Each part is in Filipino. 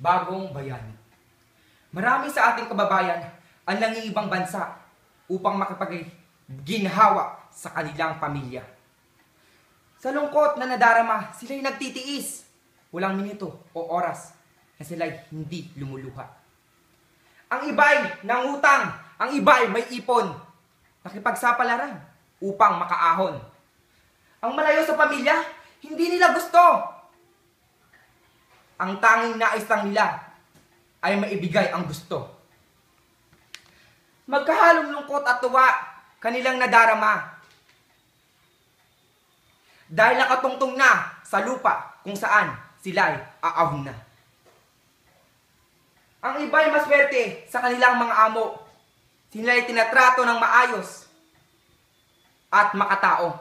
bagong bayani. Marami sa ating kababayan ang nangiibang bansa upang makipagginhawa sa kanilang pamilya. Sa lungkot na nadarama, sila'y nagtitiis. Walang minuto o oras na sila'y hindi lumuluha. Ang iba'y nangutang, ang iba'y may ipon, nakipagsapalaran upang makaahon. Ang malayo sa pamilya, hindi nila gusto. Ang tanging nais lang nila ay maibigay ang gusto. Magkahalong lungkot at tuwa kanilang nadarama. Dahil nakatungtong na sa lupa kung saan sila'y aahon na. Ang iba'y maswerte sa kanilang mga amo. Sila'y tinatrato ng maayos at makatao.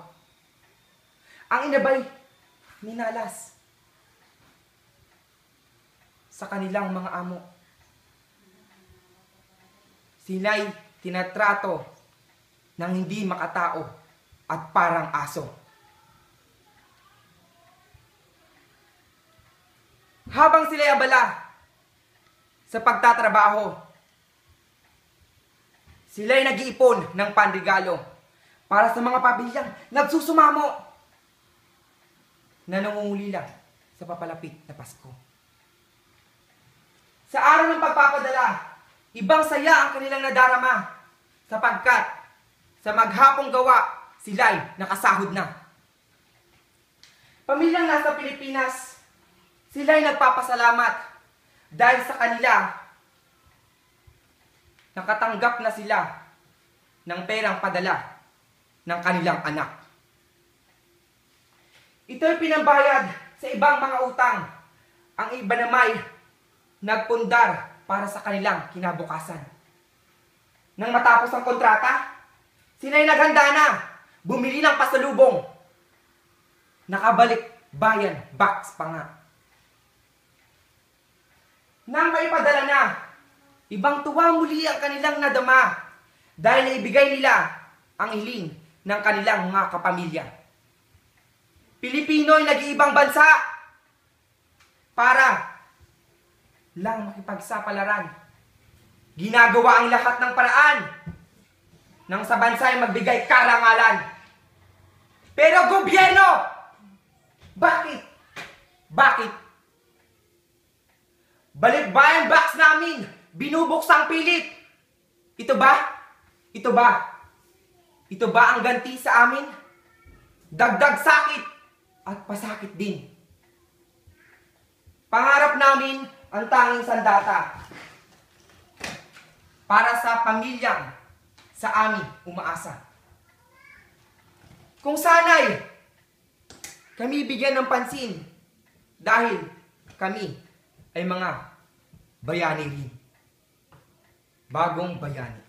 Ang inaba'y minalas sa kanilang mga amo. Sila'y tinatrato ng hindi makatao at parang aso. Habang sila'y abala sa pagtatrabaho, sila'y nag-iipon ng panregalo para sa mga pamilyang nagsusumamo na nangungulila sa papalapit na Pasko. Sa araw ng pagpapadala, ibang saya ang kanilang nadarama sapagkat sa maghapong gawa, sila'y nakasahod na. Pamilyang nasa Pilipinas, sila'y nagpapasalamat dahil sa kanila, nakatanggap na sila ng perang padala ng kanilang anak. Ito'y pinambayad sa ibang mga utang. Ang iba namay nagpundar para sa kanilang kinabukasan. Nang matapos ang kontrata, sila'y naghanda na, bumili ng pasalubong. Nakabalik bayan box pa nga. Nang maipadala na, ibang tuwa muli ang kanilang nadama dahil naibigay nila ang hiling ng kanilang mga kapamilya. Pilipino'y nag-iibang bansa para lang makipagsapalaran. Ginagawa ang lahat ng paraan nang sa bansa ay magbigay karangalan. Pero gobyerno, bakit? Balikbayan box namin, binubuksang pilit. Ito ba ang ganti sa amin? Dagdag sakit at pasakit din. Pangarap namin ang tanging sandata para sa pamilyang sa amin umaasa. Kung sana'y kami bigyan ng pansin dahil kami ay mga bayani rin. Bagong bayani.